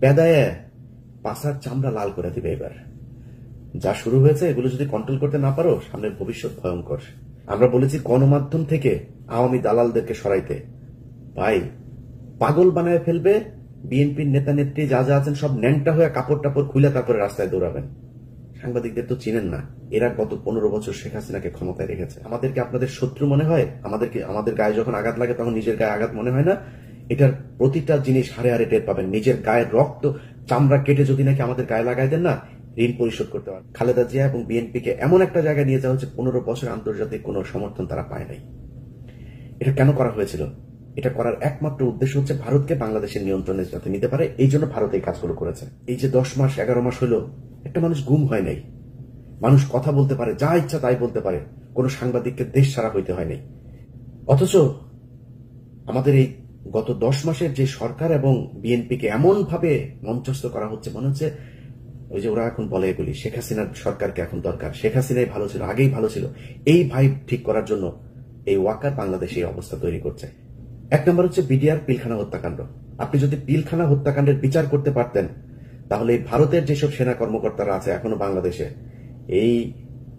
পেদায়ে পাছার চামড়া লাল করে দিবে। এবার যা শুরু হয়েছে এগুলো যদি কন্ট্রোল করতে না পারো সামনের ভবিষ্যৎ ভয়ঙ্কর। আমরা বলেছি গণমাধ্যম থেকে আওয়ামী দালালদেরকে সরাইতে। ভাই পাগল বানায় ফেলবে। বিএনপির নেতা নেত্রী যা যা আছেন সব ন্যাংটা হয়ে কাপড় টাপড় খুলে তারপরে রাস্তায় দৌড়াবেন। সাংবাদিকদের তো চিনেন না, এরা গত 15 বছর শেখ হাসিনাকে ক্ষমতায় রেখেছে। আমাদেরকে আপনাদের শত্রু মনে হয়? আমাদের গায়ে যখন আঘাত লাগে তখন নিজের গায়ে আঘাত মনে হয় না? এটার প্রতিটা জিনিস হারে হারে টের পাবেন। নিজের গায়ের রক্ত চামড়া কেটে যদি নাকি আমাদের গায়ে লাগাই দেন না, ঋণ পরিশোধ করতে পারেন। খালেদা জিয়া এবং বিএনপিকে এমন একটা জায়গায় নিয়ে যাওয়া হচ্ছে 15 বছর আন্তর্জাতিক কোনো সমর্থন তারা পায় নাই। এটা কেন করা হয়েছিল? এটা করার একমাত্র উদ্দেশ্য হচ্ছে ভারতকে বাংলাদেশের নিয়ন্ত্রণে যাতে নিতে পারে। এই জন্য ভারত এই কাজগুলো করেছে। এই যে 10 মাস 11 মাস হলো একটা মানুষ গুম হয় নাই, মানুষ কথা বলতে পারে, যা ইচ্ছা তাই বলতে পারে, কোনো সাংবাদিককে দেশ ছাড়া হইতে হয় নাই। অথচ আমাদের এই গত 10 মাসের যে সরকার এবং বিএনপিকে এমন ভাবে মঞ্চস্থ করা হচ্ছে, মনে হচ্ছে ওই যে ওরা এখন বলে এগুলি শেখ হাসিনার সরকারকে এখন দরকার, শেখ হাসিনাই ভালো ছিল, আগেই ভালো ছিল। এই ভাইব ঠিক করার জন্য এই ওয়াকার বাংলাদেশে এই অবস্থা তৈরি করছে। এক নম্বর হচ্ছে বিডিআর পিলখানা হত্যাকাণ্ড। আপনি যদি পিলখানা হত্যাকাণ্ডের বিচার করতে পারতেন তাহলে ভারতের যেসব সেনা কর্মকর্তারা আছে এখনো বাংলাদেশে, এই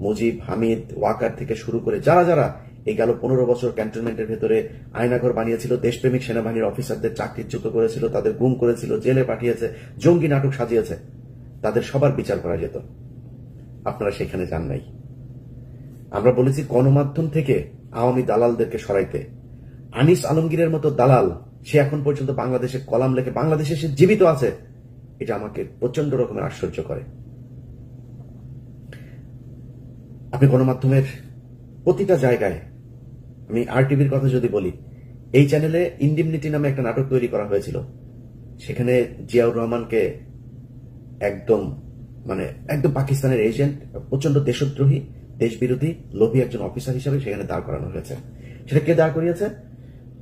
মুজিব, হামিদ, ওয়াকার থেকে শুরু করে যারা যারা এই গেল 15 বছর ক্যান্টনমেন্টের ভেতরে আয়নাঘর বানিয়েছিল, দেশপ্রেমিক সেনাবাহিনীর অফিসারদের চাকরিচ্যুত করেছিল, তাদের গুম করেছিল, জেলে পাঠিয়েছে, জঙ্গি নাটক সাজিয়েছে, তাদের সবার বিচার করা যেত। আপনারা সেখানে যান নাই। আমরা বলেছি গণমাধ্যম থেকে আওয়ামী দালালদেরকে সরাইতে। আনিস আলমগীরের মতো দালাল সে এখন পর্যন্ত বাংলাদেশে কলাম লেখে, বাংলাদেশে সে জীবিত আছে, এটা আমাকে প্রচন্ড রকমের আশ্চর্য করে। আপনি গণমাধ্যমের প্রতিটা জায়গায়, আমি আরটিভির কথা যদি বলি, এই চ্যানেলে ইনডিমনিটি নামে একটা নাটক তৈরি করা হয়েছিল। সেখানে জিয়াউর রহমানকে একদম পাকিস্তানের এজেন্ট, প্রচন্ড দেশদ্রোহী, দেশবিরোধী, লোভী একজন অফিসার হিসেবে সেখানে দাঁড় করানো হয়েছে। সেটা কে দাঁড় করিয়েছে?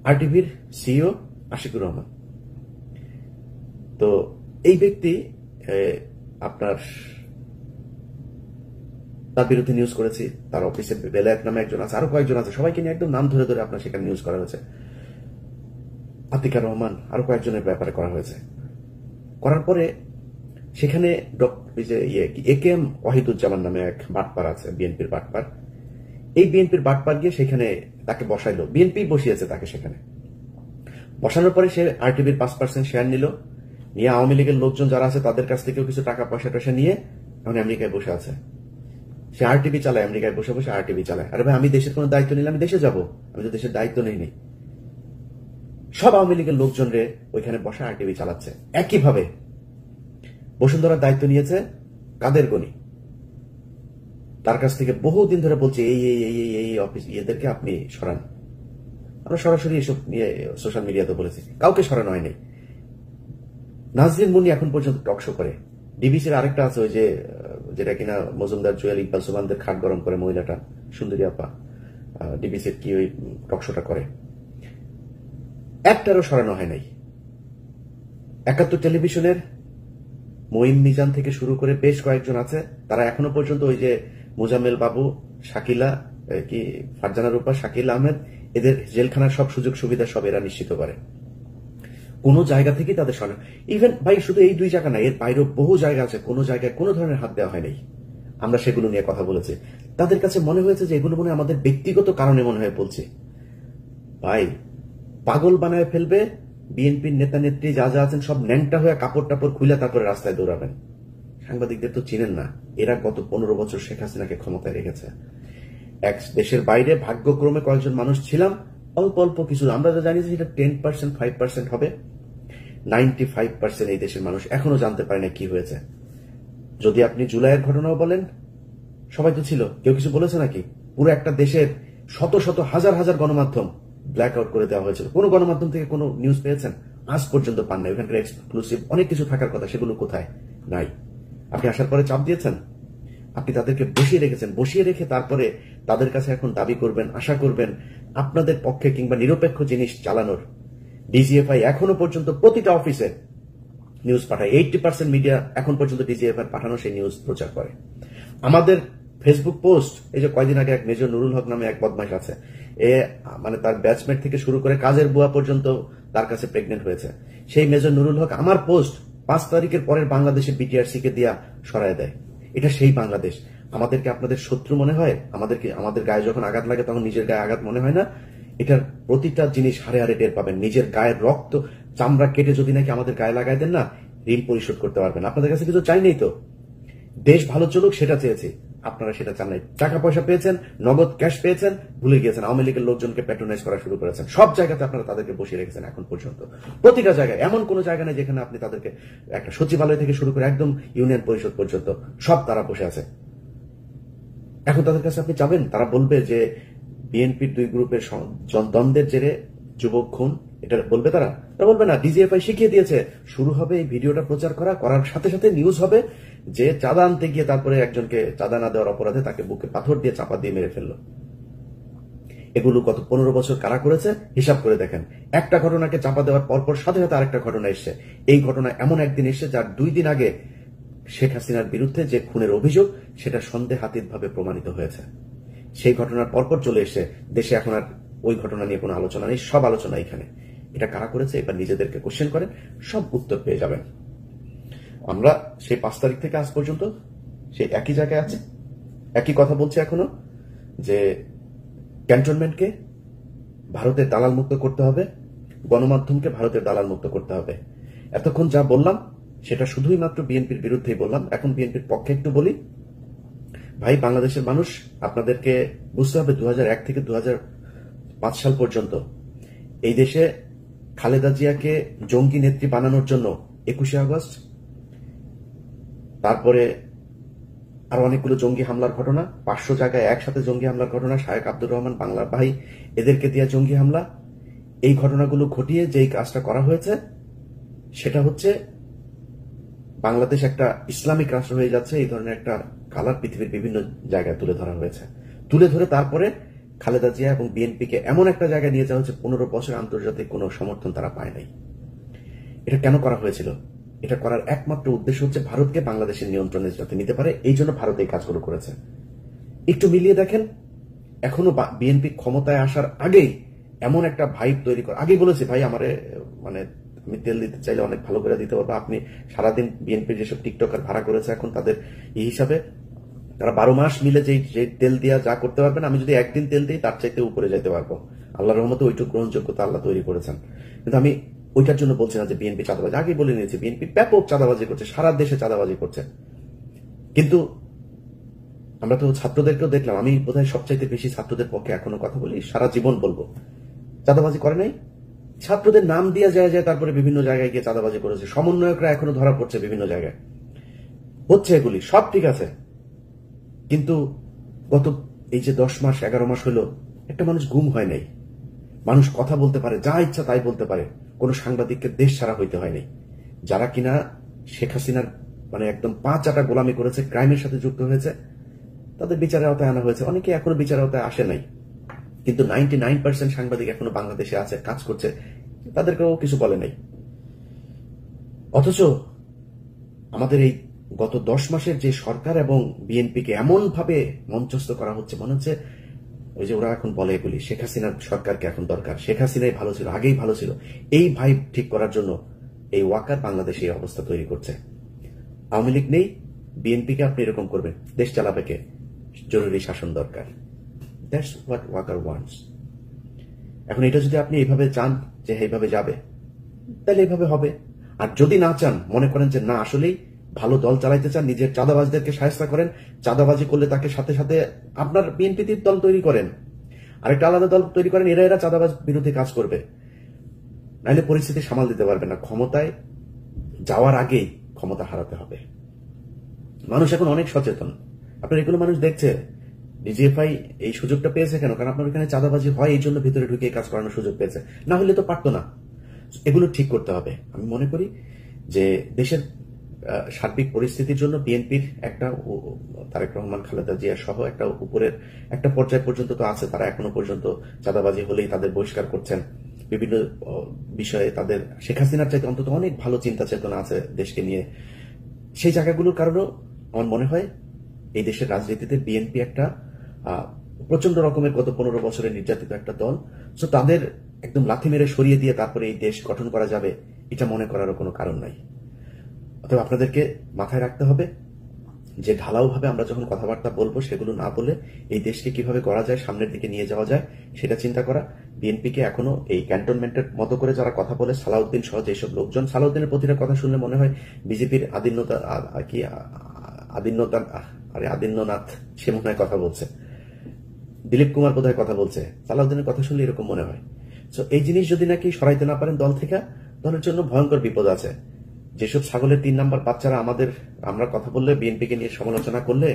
আরটিভির সিইও আশিকুর রহমান। তো এই ব্যক্তি আপনার তার বিরুদ্ধে নিউজ করেছি। তার অফিসে বেলায়েত নামে একজন আছে, আরো কয়েকজন আছে, সবাইকে নিয়ে একদম নাম ধরে ধরে আপনার সেখানে নিউজ করা হয়েছে। আতিকার রহমান, আরো কয়েকজনের ব্যাপারে করা হয়েছে। করার পরে সেখানে একেএম ওয়াহিদুজ্জামান নামে এক বাটপার আছে, বিএনপির বাটপার। এই বিএনপির বাটপার গিয়ে সেখানে তাকে বসাইলো, বিএনপি বসিয়েছে তাকে সেখানে। বসানোর পরে সে আরটিভির 5% শেয়ার নিয়ে আওয়ামী লীগের লোকজন যারা আছে তাদের কাছ থেকেও কিছু টাকা পয়সা নিয়ে এখন আমেরিকায় বসে আছে। সে আরটিভি চালায়, আমেরিকায় বসে বসে আরটিভি চালায়। আরে ভাই, আমি দেশের কোনো দায়িত্ব নিলে আমি দেশে যাব? আমি তো দেশের দায়িত্ব নেই। সব আওয়ামী লীগের লোকজন রে ওইখানে বসে আরটিভি চালাচ্ছে। একইভাবে বসুন্ধরার দায়িত্ব নিয়েছে কাদের গনি, তার কাছ থেকে বহুদিন ধরে বলছে এই অফিস এদেরকে আপনি সরান। আমরা সরাসরি এসব নিয়ে সোশ্যাল মিডিয়াতে বলেছি, কাউকে সরানো হয়নি। নাজরিন মুন্নি এখন পর্যন্ত টকশো করে। ডিবিসির আরেকটা আছে, ওই যে যেটা কিনা মজুমদার, জুয়েল, ইকবাল সুবানদের খাট গরম করে মহিলাটা, সুন্দরী আপা, ডিবিসির কি ওই টকশোটা করে, একটারও সরানো হয় নাই। 71 টেলিভিশনের মঈন মিজান থেকে শুরু করে বেশ কয়েকজন আছে, তারা এখনো পর্যন্ত ওই যে মোজাম্মেল বাবু, শাকিলা, কি ফারজানা রূপা, শাকিল আহমেদ, এদের জেলখানার সব সুযোগ সুবিধা সব এরা নিশ্চিত করে। কোন জায়গা থেকে তাদের সরানো, ইভেন ভাই শুধু এই 2 জায়গা না, এর বাইরেও বহু জায়গা আছে, কোন জায়গায় কোন ধরনের হাত দেওয়া হয় নাই। আমরা সেগুলো নিয়ে কথা বলেছি। তাদের কাছে মনে হয়েছে যে এগুলো মনে আমাদের ব্যক্তিগত কারণে মনে হয় বলছি। ভাই পাগল বানায় ফেলবে। বিএনপির নেতা নেত্রী যা যা আছেন সব ন্যাংটা হয়ে কাপড় টাপড় খুলে তারপরে রাস্তায় দৌড়াবেন। সাংবাদিকদের তো চিনেন না, এরা গত 15 বছর শেখ হাসিনাকে ক্ষমতায় রেখেছে। এক দেশের বাইরে ভাগ্যক্রমে কয়েকজন মানুষ ছিলাম, অল্প অল্প কিছু, আমরা যা জানি সেটা 10%, 5% হবে। 95% এই দেশের মানুষ এখনো জানতে পারে না কি হয়েছে। যদি আপনি জুলাইয়ের ঘটনাও বলেন, সবাই তো ছিল, কেউ কিছু বলেছে নাকি? পুরো একটা দেশের শত শত হাজার হাজার গণমাধ্যম ব্ল্যাক আউট করে দেওয়া হয়েছিল। কোন গণমাধ্যম থেকে কোন নিউজ পেয়েছেন? আজ পর্যন্ত পান নাই। ওখানকার এক্সক্লুসিভ অনেক কিছু থাকার কথা, সেগুলো কোথায়? নাই। আপনি আসার পরে চাপ দিয়েছেন, আপনি তাদেরকে বসিয়ে রেখেছেন, বসিয়ে রেখে তারপরে তাদের কাছে এখন দাবি করবেন, আশা করবেন আপনাদের পক্ষে কিংবা নিরপেক্ষ জিনিস চালানোর। ডিজিএফআই এখনো পর্যন্ত প্রতিটা অফিসে নিউজ পাঠায়। 80% মিডিয়া এখন পর্যন্ত ডিজিএফআই পাঠানো সেই নিউজ প্রচার করে। আমাদের ফেসবুক পোস্ট, এই যে কয়দিন আগে এক মেজর নুরুল হক নামে এক বদমাশ আছে, তার ব্যাচমেট থেকে শুরু করে কাজের বুয়া পর্যন্ত তার কাছে প্রেগনেন্ট হয়েছে। সেই মেজর নুরুল হক আমার পোস্ট 5 তারিখের পরের বাংলাদেশে বিটিআরসি কে দিয়া সরায় দেয়। এটা সেই বাংলাদেশ। আমাদেরকে আপনাদের শত্রু মনে হয়? আমাদের গায়ে যখন আঘাত লাগে তখন নিজের গায়ে আঘাত মনে হয় না? এটার প্রতিটা জিনিস হারে হারে টের পাবেন। নিজের গায়ের রক্ত চামড়া কেটে যদি নাকি আমাদের গায়ে লাগাই দেন না, ঋণ পরিশোধ করতে পারবেন। আপনাদের কাছে কিছু চাই নেই তো, দেশ ভালো চলুক সেটা চেয়েছি, আপনারা সেটা চান নাই। টাকা পয়সা পেয়েছেন, নগদ ক্যাশ পেয়েছেন, ভুলে গিয়েছেন। আওয়ামী লীগের লোকজনকে প্যাট্রোনাইজ করা শুরু করেছেন। সব জায়গাতে আপনারা তাদেরকে বসিয়ে রেখেছেন এখন পর্যন্ত। প্রতিটা জায়গায়, এমন কোন জায়গা নেই যেখানে আপনি তাদেরকে, একটা সচিবালয় থেকে শুরু করে একদম ইউনিয়ন পরিষদ পর্যন্ত সব তারা বসে আছে। এখন তাদের কাছে আপনি যাবেন, তারা বলবে যে বিএনপির 2 গ্রুপের দ্বন্দ্বের জেরে যুবক খুন, এটা বলবে তারা? বলবে না। ডিজিএফআই শিখিয়ে দিয়েছে, শুরু হবে এই ভিডিওটা প্রচার করার সাথে সাথে নিউজ হবে যে চাঁদা আনতে গিয়ে তারপরে একজনকে চাঁদা না দেওয়ার অপরাধে তাকে বুকে পাথর দিয়ে চাপা দিয়ে মেরে ফেললো। এগুলো গত 15 বছর কারা করেছে হিসাব করে দেখেন। একটা ঘটনাকে চাপা দেওয়ার পরপর সাথে সাথে আরেকটা ঘটনা এসছে। এই ঘটনা এমন একদিন এসছে যার 2 দিন আগে শেখ হাসিনার বিরুদ্ধে যে খুনের অভিযোগ সেটা সন্দেহাতীতভাবে প্রমাণিত হয়েছে। সেই ঘটনার পরপর চলে এসে দেশে এখন আর ওই ঘটনা নিয়ে কোনো আলোচনা নেই, সব আলোচনা এখানে। এটা কারা করেছে এবার নিজেদেরকে কোশ্চেন করেন, সব উত্তর পেয়ে যাবেন। আমরা সেই 5 তারিখ থেকে আজ পর্যন্ত সেই একই জায়গায় আছে, একই কথা বলছি এখনো, যে ক্যান্টনমেন্টকে ভারতের দালাল মুক্ত করতে হবে, গণমাধ্যমকে ভারতের দালাল মুক্ত করতে হবে। এতক্ষণ যা বললাম সেটা শুধুই মাত্র বিএনপির বিরুদ্ধেই বললাম। এখন বিএনপির পক্ষে একটু বলি। ভাই, বাংলাদেশের মানুষ, আপনাদেরকে বুঝতে হবে 2001 থেকে 2005 সাল পর্যন্ত এই দেশে খালেদা জিয়াকে জঙ্গি নেত্রী বানানোর জন্য 21শে আগস্ট, তারপরে আর অনেকগুলো জঙ্গি হামলার ঘটনা, 500 জায়গায় একসাথে জঙ্গি হামলার ঘটনা, শায়েক আব্দুর রহমান বাংলার ভাই এদেরকে দিয়ে জঙ্গি হামলা, এই ঘটনাগুলো ঘটিয়ে যেই কাজটা করা হয়েছে সেটা হচ্ছে বাংলাদেশ একটা ইসলামিক রাষ্ট্র হয়ে যাচ্ছে, এই ধরনের একটা কালার পৃথিবীর বিভিন্ন জায়গায় তুলে ধরা হয়েছে। তুলে ধরে তারপরে খালেদা জিয়া এবং বিএনপিকে এমন একটা জায়গায় নিয়ে যাওয়া হচ্ছে 15 বছর আন্তর্জাতিক কোনো সমর্থন তারা পায় নাই। এটা কেন করা হয়েছিল? এটা করার একমাত্র উদ্দেশ্য হচ্ছে ভারতকে বাংলাদেশের নিয়ন্ত্রণে যাতে নিতে পারে, এই জন্য ভারত এই কাজগুলো করেছে। একটু মিলিয়ে দেখেন, এখনো বিএনপি ক্ষমতায় আসার আগেই এমন একটা ভাইব তৈরি করে, আগেই বলেছে ভাই আমারে মানে আমি তেল দিতে চাইলে অনেক ভালো করে দিতে পারবো। আপনি সারাদিন বিএনপির যেসব টিকটকার ভাড়া করেছে এখন তাদের এই হিসাবে তারা 12 মাস মিলে যে তেল দিয়া যা করতে পারবেন, আমি যদি একদিন তেল দিই তার চাইতে উপরে যেতে পারবো। আল্লাহর রহমতে ওইটুকু গ্রহণযোগ্যতা আল্লাহ তৈরি করেছেন। কিন্তু আমি ওইটার জন্য বলছি না যে বিএনপি চাঁদাবাজি, আগেই বলে নিয়েছি বিএনপি ব্যাপক চাঁদাবাজি করছে, সারা দেশে চাঁদাবাজি করছে। কিন্তু আমরা তো ছাত্রদেরকেও দেখলাম, আমি বোধহয় সবচাইতে বেশি ছাত্রদের পক্ষে এখনো কথা বলি, সারা জীবন বলবো, চাঁদাবাজি করে নাই। ছাত্রদের নাম দিয়ে যায় তারপরে বিভিন্ন জায়গায় গিয়ে চাঁদাবাজি করেছে। সমন্বয়করা এখনো ধরা পড়ছে বিভিন্ন জায়গায়, হচ্ছে এগুলি সব ঠিক আছে। কিন্তু গত এই যে 10 মাস 11 মাস হলো একটা মানুষ গুম হয় নাই, মানুষ কথা বলতে পারে, যা ইচ্ছা তাই বলতে পারে, কোন সাংবাদিককে দেশ ছাড়া হইতে হয়নি। যারা কিনা শেখ হাসিনার মানে একদম 5 চাটা গোলামি করেছে, ক্রাইমের সাথে যুক্ত হয়েছে, তাদের বিচারের আওতায় আনা হয়েছে। অনেকে এখনো বিচারের আওতায় আসে নাই, কিন্তু 99% সাংবাদিক এখনো বাংলাদেশে আছে, কাজ করছে, তাদেরকেও কিছু বলে নাই। অথচ আমাদের এই গত 10 মাসের যে সরকার এবং বিএনপিকে এমন ভাবে মঞ্চস্থ করা হচ্ছে, মনে হচ্ছে ওই যে ওরা এখন বলে এগুলি শেখ হাসিনার সরকারকে এখন দরকার, শেখ হাসিনাই ভালো ছিল, আগেই ভালো ছিল। এই ভাইব ঠিক করার জন্য এই ওয়াকার বাংলাদেশে এই অবস্থা তৈরি করছে। আওয়ামী লীগ নেই, বিএনপিকে আপনি এরকম করবেন, দেশ চালাবে কে? জরুরি শাসন দরকার। That's what Walker wants. এখন এটা যদি আপনি এইভাবে চান যে এইভাবে যাবে, তাহলে এইভাবে হবে। আর যদি না চান, মনে করেন যে না আসলেই ভালো দল চালাইতে চান, নিজের চাঁদাবাজদেরকে সাহায্য করেন, চাঁদাবাজি করলে তাকে সাথে সাথে আপনার বিএনপি দল তৈরি করেন, আরেকটা আলাদা দল তৈরি করেন, এরা চাঁদাবাজ বিরুদ্ধে কাজ করবে। নাইলে পরিস্থিতি সামাল দিতে পারবে না। ক্ষমতায় যাওয়ার আগেই ক্ষমতা হারাতে হবে। মানুষ এখন অনেক সচেতন, আপনার এগুলো মানুষ দেখছে। ডিজিএফআই এই সুযোগটা পেয়েছে কেন? কারণ আপনার এখানে চাঁদাবাজি হয়, এই জন্য ভিতরে ঢুকে কাজ করানোর সুযোগ পেয়েছে, না হলে তো পারতো না। এগুলো ঠিক করতে হবে। আমি মনে করি যে দেশের সার্বিক পরিস্থিতির জন্য বিএনপির একটা, তারেক রহমান খালেদা জিয়া সহ একটা উপরের একটা পর্যায় পর্যন্ত তো আছে, তারা এখনো পর্যন্ত চাঁদাবাজি হলেই তাদের বহিষ্কার করছেন। বিভিন্ন বিষয়ে তাদের শেখ হাসিনার চাইতে অন্তত অনেক ভালো চিন্তা চেতনা আছে দেশকে নিয়ে। সেই জায়গাগুলোর কারণেও আমার মনে হয় এই দেশের রাজনীতিতে বিএনপি একটা প্রচন্ড রকমের গত 15 বছরের নির্যাতিত একটা দল। সো তাদের একদম লাথি মেরে সরিয়ে দিয়ে তারপরে এই দেশ গঠন করা যাবে, এটা মনে করারও কোনো কারণ নাই। অতএব আপনাদেরকে মাথায় রাখতে হবে যে ঢালাও ভাবে আমরা যখন কথাবার্তা বলবো সেগুলো না বলে এই দেশকে কিভাবে গড়া যায়, সামনের দিকে নিয়ে যাওয়া যায় সেটা চিন্তা করা। বিএনপিকে এখনো এই ক্যান্টনমেন্টের মতো করে যারা কথা বলে, সালাউদ্দিন সহ যেসব লোকজন, সালাউদ্দিনের প্রতিটা কথা শুনলে মনে হয় বিজেপির আদিন্যনাথ সে মনে হয় কথা বলছে, দিলীপ কুমার বোধহয় কথা বলছে, সালাউদ্দিনের কথা শুনলে এরকম মনে হয়। তো এই জিনিস যদি নাকি সরাইতে না পারেন দল থেকে, দলের জন্য ভয়ঙ্কর বিপদ আছে। যেসব ছাগলের 3 নাম্বার বাচ্চারা আমরা কথা বললে, বিএনপিকে নিয়ে সমালোচনা করলে,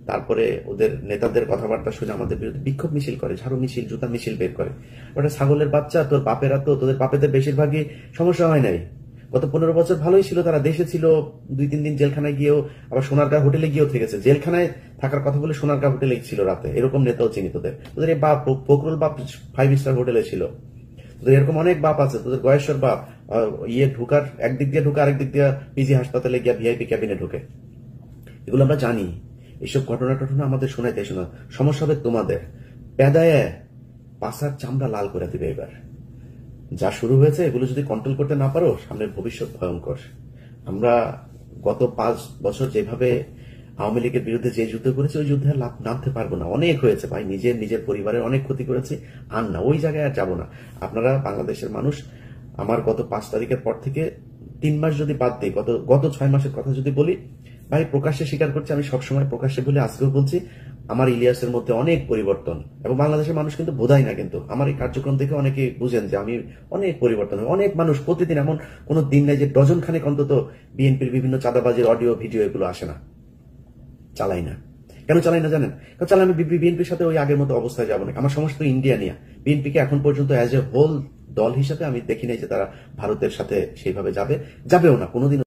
তারপরে ওদের নেতাদের কথাবার্তা শুনে আমাদের বিরুদ্ধে বিক্ষোভ মিছিল করে, ঝাড়ু মিছিল, জুতা মিছিল বের করে। ওটা ছাগলের বাচ্চা, তোদের বাপেদের বেশিরভাগই সমস্যা হয় নাই। গত 15 বছর ভালোই ছিল, তারা দেশে ছিল, 2-3 দিন জেলখানায় গিয়েও, আবার সোনারগাঁ হোটেলে গিয়েও থেকেছে। জেলখানায় থাকার কথা বলে সোনারগাঁ হোটেলে ছিল রাতে, এরকম নেতাও চিনি তোদের। তোদের এই বাপ ফখরুল বাপ 5 স্টার হোটেলে ছিল। তোদের এরকম অনেক বাপ আছে, তোদের গয়েশ্বর বাপ ঢুকার একদিক দিয়ে ঢুকে আরেক দিক দিয়ে পিজি হাসপাতালে গিয়া ভিআইপি ক্যাবিনে ঢুকে। এগুলো আমরা জানি। এইসব ঘটনা আমাদের শোনাইতে এসো না, সমস্যা হবে তোমাদের। পেদায় পাশার চামড়া লাল করে দিবে এবার। যা শুরু হয়েছে এগুলো যদি কন্ট্রোল করতে না পারো, সামনের ভবিষ্যৎ ভয়ঙ্কর। আমরা গত 5 বছর যেভাবে আওয়ামী লীগের বিরুদ্ধে যে যুদ্ধ করেছি, ওই যুদ্ধে লাভ নামতে পারবো না। অনেক হয়েছে ভাই, নিজের পরিবারের অনেক ক্ষতি করেছি, আর না, ওই জায়গায় আর যাবো না। আপনারা বাংলাদেশের মানুষ, আমার গত 5 তারিখের পর থেকে 3 মাস যদি বাদ দিই, গত 6 মাসের কথা যদি বলি, ভাই প্রকাশ্যে স্বীকার করছি, আমি সবসময় প্রকাশ্যে বলে আজকেও বলছি, আমার ইলিয়াসের মধ্যে অনেক পরিবর্তন। এবং বাংলাদেশের মানুষ কিন্তু বোঝায় না, কিন্তু আমার এই কার্যক্রম থেকে অনেকে বুঝেন যে আমি অনেক পরিবর্তন। অনেক মানুষ প্রতিদিন, এমন কোন দিন নেই যে ডজন খানেক অন্তত বিএনপির বিভিন্ন চাঁদাবাজির অডিও ভিডিও এগুলো আসে না। চালাই না। কেন চালাই না জানেন? কারণ চালাই আমি বিএনপির সাথে ওই আগের মতো অবস্থায় যাবো না। আমার সমস্ত ইন্ডিয়া নিয়ে, বিএনপিকে এখন পর্যন্ত অ্যাজ এ হোল দল হিসাবে আমি দেখি নাই যে তারা ভারতের সাথে সেইভাবে যাবেও না কোনোদিন।